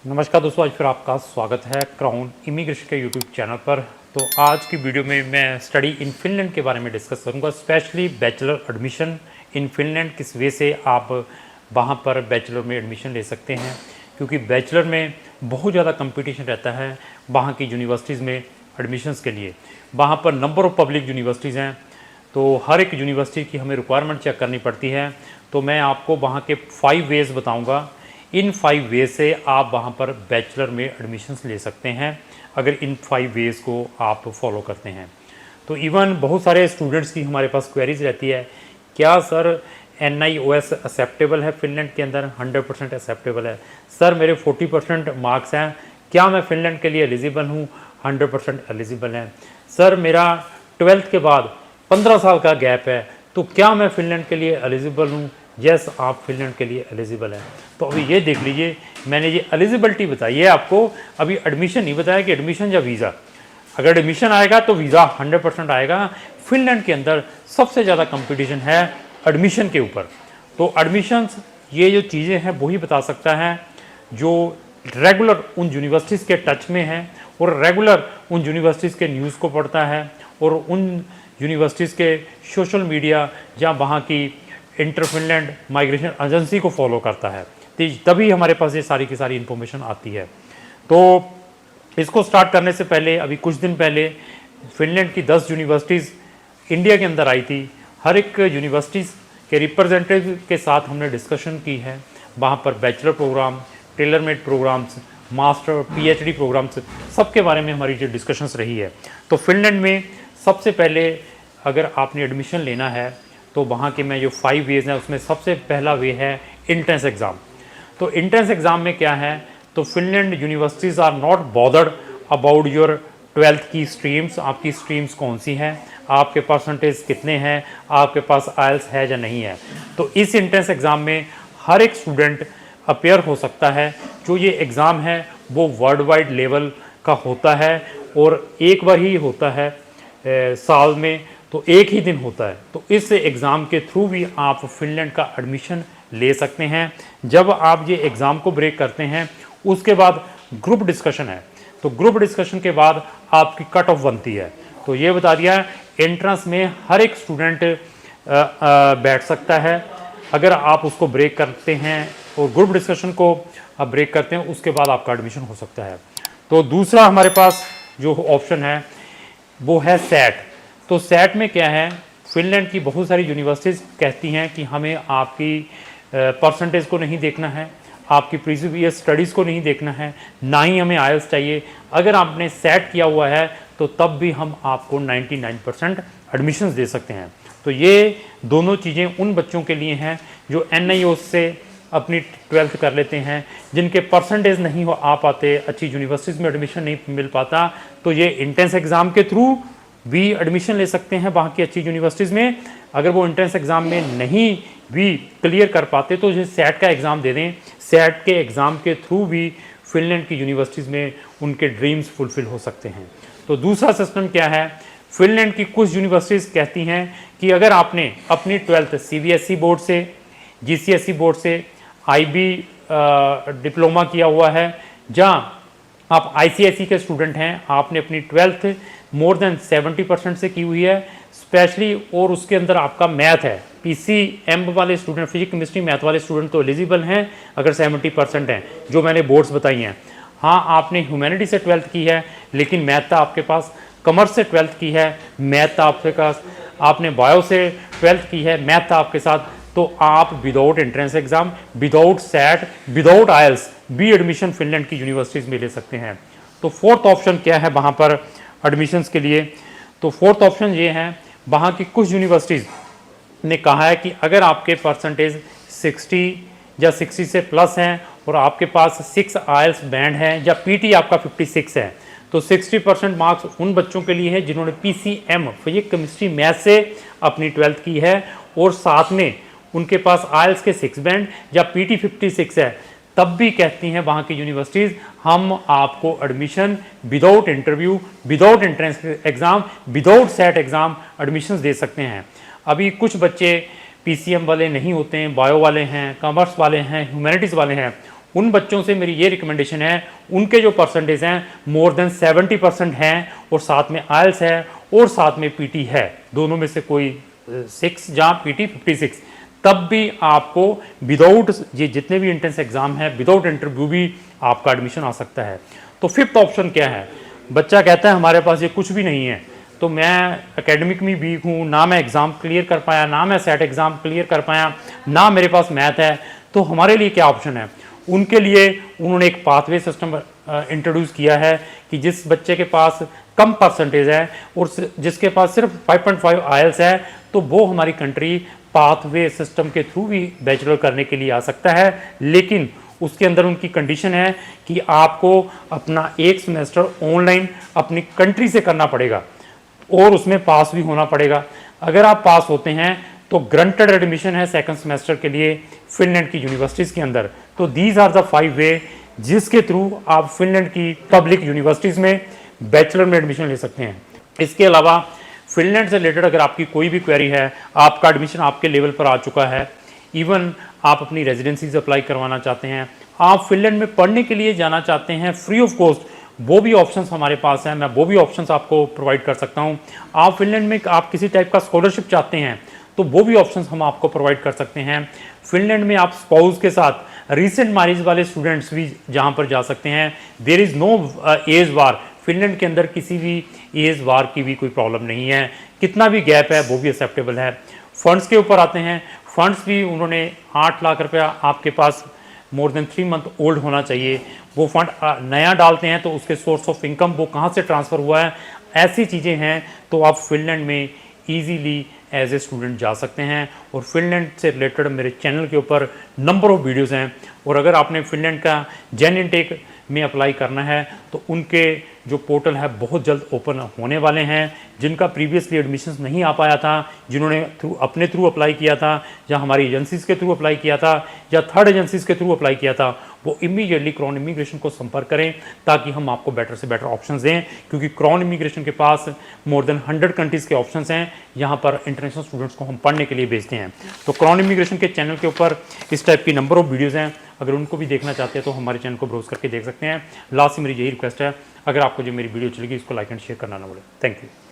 नमस्कार दोस्तों, आज फिर आपका स्वागत है क्राउन इमिग्रेशन के यूट्यूब चैनल पर। तो आज की वीडियो में मैं स्टडी इन फिनलैंड के बारे में डिस्कस करूंगा, specially bachelor admission in Finland. किस वे से आप वहां पर बैचलर में एडमिशन ले सकते हैं, क्योंकि बैचलर में बहुत ज़्यादा कंपटीशन रहता है वहाँ की यूनिवर्सिटीज़ में एडमिशन्स के लिए। वहाँ पर नंबर ऑफ़ पब्लिक यूनिवर्सिटीज़ हैं, तो हर एक यूनिवर्सिटी की हमें रिक्वायरमेंट चेक करनी पड़ती है। तो मैं आपको वहाँ के 5 वेज़ बताऊँगा। इन 5 वेज से आप वहाँ पर बैचलर में एडमिशन्स ले सकते हैं, अगर इन 5 वेज़ को आप फॉलो करते हैं। तो इवन बहुत सारे स्टूडेंट्स की हमारे पास क्वेरीज रहती है, क्या सर NIOS एक्सेप्टेबल है फिनलैंड के अंदर? 100% एक्सेप्टेबल है। सर मेरे 40% मार्क्स हैं, क्या मैं फिनलैंड के लिए एलिजिबल हूँ? 100% एलिजिबल है। सर मेरा 12th के बाद 15 साल का गैप है, तो क्या मैं फिनलैंड के लिए एलिजिबल हूँ? यस, आप फिनलैंड के लिए एलिजिबल हैं। तो अभी ये देख लीजिए, मैंने ये एलिजिबिलिटी बताई है आपको, अभी एडमिशन नहीं बताया कि एडमिशन या वीज़ा। अगर एडमिशन आएगा तो वीज़ा 100% आएगा। फिनलैंड के अंदर सबसे ज़्यादा कंपटीशन है एडमिशन के ऊपर। तो एडमिशन्स ये जो चीज़ें हैं वही बता सकता है जो रेगुलर उन यूनिवर्सिटीज़ के टच में है और रेगुलर उन यूनिवर्सिटीज़ के न्यूज़ को पढ़ता है और उन यूनिवर्सिटीज़ के सोशल मीडिया या वहाँ की इंटर फिनलैंड माइग्रेशन एजेंसी को फॉलो करता है, तभी हमारे पास ये सारी की सारी इन्फॉर्मेशन आती है। तो इसको स्टार्ट करने से पहले अभी कुछ दिन पहले फिनलैंड की 10 यूनिवर्सिटीज़ इंडिया के अंदर आई थी। हर एक यूनिवर्सिटीज़ के रिप्रेजेंटेटिव के साथ हमने डिस्कशन की है। वहाँ पर bachelor program, tailor made programs, master PhD programs, सबके बारे में हमारी जो डिस्कशंस रही है। तो फिनलैंड में सबसे पहले अगर आपने एडमिशन लेना है तो वहाँ के मैं जो 5 वेज़ हैं उसमें सबसे पहला वे है एंट्रेंस एग्ज़ाम। तो एंट्रेंस एग्ज़ाम में क्या है, तो Finland universities are not bothered about your 12th की स्ट्रीम्स। आपकी स्ट्रीम्स कौन सी हैं, आपके परसेंटेज कितने हैं, आपके पास IELTS है या नहीं है। तो इस एंट्रेंस एग्ज़ाम में हर एक स्टूडेंट अपेयर हो सकता है। जो ये एग्ज़ाम है वो वर्ल्ड वाइड लेवल का होता है और एक बार ही होता है साल में, तो एक ही दिन होता है। तो इस एग्ज़ाम के थ्रू भी आप फिनलैंड का एडमिशन ले सकते हैं। जब आप ये एग्ज़ाम को ब्रेक करते हैं उसके बाद ग्रुप डिस्कशन है, तो ग्रुप डिस्कशन के बाद आपकी कट ऑफ बनती है। तो ये बता दिया, एंट्रेंस में हर एक स्टूडेंट बैठ सकता है। अगर आप उसको ब्रेक करते हैं और ग्रुप डिस्कशन को आप ब्रेक करते हैं, उसके बाद आपका एडमिशन हो सकता है। तो दूसरा हमारे पास जो ऑप्शन है वो है सेट। तो सेट में क्या है, फिनलैंड की बहुत सारी यूनिवर्सिटीज़ कहती हैं कि हमें आपकी परसेंटेज को नहीं देखना है, आपकी प्रीवियस स्टडीज़ को नहीं देखना है, ना ही हमें IELTS चाहिए। अगर आपने सेट किया हुआ है तो तब भी हम आपको 99% एडमिशन्स दे सकते हैं। तो ये दोनों चीज़ें उन बच्चों के लिए हैं जो NIOS से अपनी 12th कर लेते हैं, जिनके परसेंटेज नहीं हो आ पाते, अच्छी यूनिवर्सिटीज़ में एडमिशन नहीं मिल पाता, तो ये एंट्रेंस एग्ज़ाम के थ्रू भी एडमिशन ले सकते हैं वहाँ की अच्छी यूनिवर्सिटीज़ में। अगर वो एंट्रेंस एग्ज़ाम में नहीं भी क्लियर कर पाते तो ये सेट का एग्ज़ाम दे दें। सेट के एग्ज़ाम के थ्रू भी फिनलैंड की यूनिवर्सिटीज़ में उनके ड्रीम्स फुलफिल हो सकते हैं। तो दूसरा सिस्टम क्या है, फिनलैंड की कुछ यूनिवर्सिटीज़ कहती हैं कि अगर आपने अपनी 12th CBSE बोर्ड से, GCSE बोर्ड से, IB डिप्लोमा किया हुआ है, जहाँ आप ICSE के स्टूडेंट हैं, आपने अपनी 12th मोर देन 70% से की हुई है स्पेशली, और उसके अंदर आपका मैथ है, PCM वाले स्टूडेंट, फिजिक्स केमिस्ट्री मैथ वाले स्टूडेंट तो एलिजिबल हैं अगर 70% हैं, जो मैंने बोर्ड्स बताई हैं। हाँ, आपने ह्यूमैनिटी से 12th की है लेकिन मैथ था आपके पास, कॉमर्स से 12th की है, मैथ था आपके पास, आपने बायो से 12th की है, मैथ था आपके साथ, तो आप without entrance exam, without set, without IELTS भी एडमिशन फिनलैंड की यूनिवर्सिटीज़ में ले सकते हैं। तो फोर्थ ऑप्शन क्या है वहाँ पर एडमिशन्स के लिए, तो फोर्थ ऑप्शन ये है, वहाँ की कुछ यूनिवर्सिटीज़ ने कहा है कि अगर आपके परसेंटेज 60 या 60 से प्लस हैं और आपके पास 6 IELTS बैंड है या PT आपका 56 है, तो 60% मार्क्स उन बच्चों के लिए है जिन्होंने PCM फिजिक्स केमिस्ट्री मैथ से अपनी 12th की है और साथ में उनके पास IELTS के 6 बैंड या PT 56 है, तब भी कहती हैं वहाँ की यूनिवर्सिटीज़ हम आपको admission without interview, without entrance exam, without set exam admissions दे सकते हैं। अभी कुछ बच्चे PCM वाले नहीं होते हैं, बायो वाले हैं, कॉमर्स वाले हैं, ह्यूमैनिटीज़ वाले हैं, उन बच्चों से मेरी ये रिकमेंडेशन है, उनके जो परसेंटेज हैं मोर देन 70% हैं और साथ में आयल्स है और साथ में पीटी है, दोनों में से कोई 6 जहाँ पीटी 56, तब भी आपको विदाउट ये जितने भी एंट्रेंस एग्जाम है विदाउट इंटरव्यू भी आपका एडमिशन आ सकता है। तो फिफ्थ ऑप्शन क्या है, बच्चा कहता है हमारे पास ये कुछ भी नहीं है, तो मैं एकेडमिक में वीक हूँ, ना मैं एग्ज़ाम क्लियर कर पाया, ना मैं सेट एग्ज़ाम क्लियर कर पाया, ना मेरे पास मैथ है, तो हमारे लिए क्या ऑप्शन है। उनके लिए उन्होंने एक पाथवे सिस्टम इंट्रोड्यूस किया है कि जिस बच्चे के पास कम परसेंटेज है और जिसके पास सिर्फ 5.5 आयल्स है, तो वो हमारी कंट्री पाथवे सिस्टम के थ्रू भी बैचलर करने के लिए आ सकता है। लेकिन उसके अंदर उनकी कंडीशन है कि आपको अपना एक सेमेस्टर ऑनलाइन अपनी कंट्री से करना पड़ेगा और उसमें पास भी होना पड़ेगा। अगर आप पास होते हैं तो ग्रंटेड एडमिशन है सेकंड सेमेस्टर के लिए फिनलैंड की यूनिवर्सिटीज़ के अंदर। तो दीज आर द 5 वे जिसके थ्रू आप फिनलैंड की पब्लिक यूनिवर्सिटीज़ में बैचलर में एडमिशन ले सकते हैं। इसके अलावा फिनलैंड से रिलेटेड अगर आपकी कोई भी क्वेरी है, आपका एडमिशन आपके लेवल पर आ चुका है, इवन आप अपनी रेजिडेंसीज अप्लाई करवाना चाहते हैं, आप फिनलैंड में पढ़ने के लिए जाना चाहते हैं फ्री ऑफ कॉस्ट, वो भी ऑप्शंस हमारे पास हैं, मैं वो भी ऑप्शंस आपको प्रोवाइड कर सकता हूं। आप फिनलैंड में आप किसी टाइप का स्कॉलरशिप चाहते हैं तो वो भी ऑप्शंस हम आपको प्रोवाइड कर सकते हैं। फिनलैंड में आप स्पाउस के साथ रीसेंट मैरिज वाले स्टूडेंट्स भी जहां पर जा सकते हैं। There is no age bar, Finland के अंदर किसी भी एज वार की भी कोई प्रॉब्लम नहीं है, कितना भी गैप है वो भी एक्सेप्टेबल है। फंड्स के ऊपर आते हैं, फंड्स भी उन्होंने 8 लाख रुपया आपके पास मोर देन 3 मंथ ओल्ड होना चाहिए, वो फंड नया डालते हैं तो उसके सोर्स ऑफ इनकम वो कहाँ से ट्रांसफ़र हुआ है, ऐसी चीज़ें हैं। तो आप फिनलैंड में ईजीली एज ए स्टूडेंट जा सकते हैं। और फिनलैंड से रिलेटेड मेरे चैनल के ऊपर नंबर ऑफ़ वीडियोज़ हैं, और अगर आपने फिनलैंड का जेन इनटेक में अप्लाई करना है तो उनके जो पोर्टल है बहुत जल्द ओपन होने वाले हैं। जिनका प्रीवियसली एडमिशन्स नहीं आ पाया था, जिन्होंने अपने थ्रू अप्लाई किया था या हमारी एजेंसीज़ के थ्रू अप्लाई किया था या थर्ड एजेंसीज़ के थ्रू अप्लाई किया था, वो इमीडिएटली क्रॉन इमिग्रेशन को संपर्क करें ताकि हम आपको बेटर से बेटर ऑप्शंस दें। क्योंकि क्रॉन इमिग्रेशन के पास मोर देन 100 कंट्रीज़ के ऑप्शंस हैं, यहाँ पर इंटरनेशनल स्टूडेंट्स को हम पढ़ने के लिए भेजते हैं। तो क्रॉन इमिग्रेशन के चैनल के ऊपर इस टाइप की नंबर ऑफ वीडियोज़ हैं, अगर उनको भी देखना चाहते हैं तो हमारे चैनल को ब्राउज करके देख सकते हैं। लास्ट में मेरी यही रिक्वेस्ट है, अगर आपको जो मेरी वीडियो चलेगी इसको लाइक एंड शेयर करना ना भूलें। Thank you.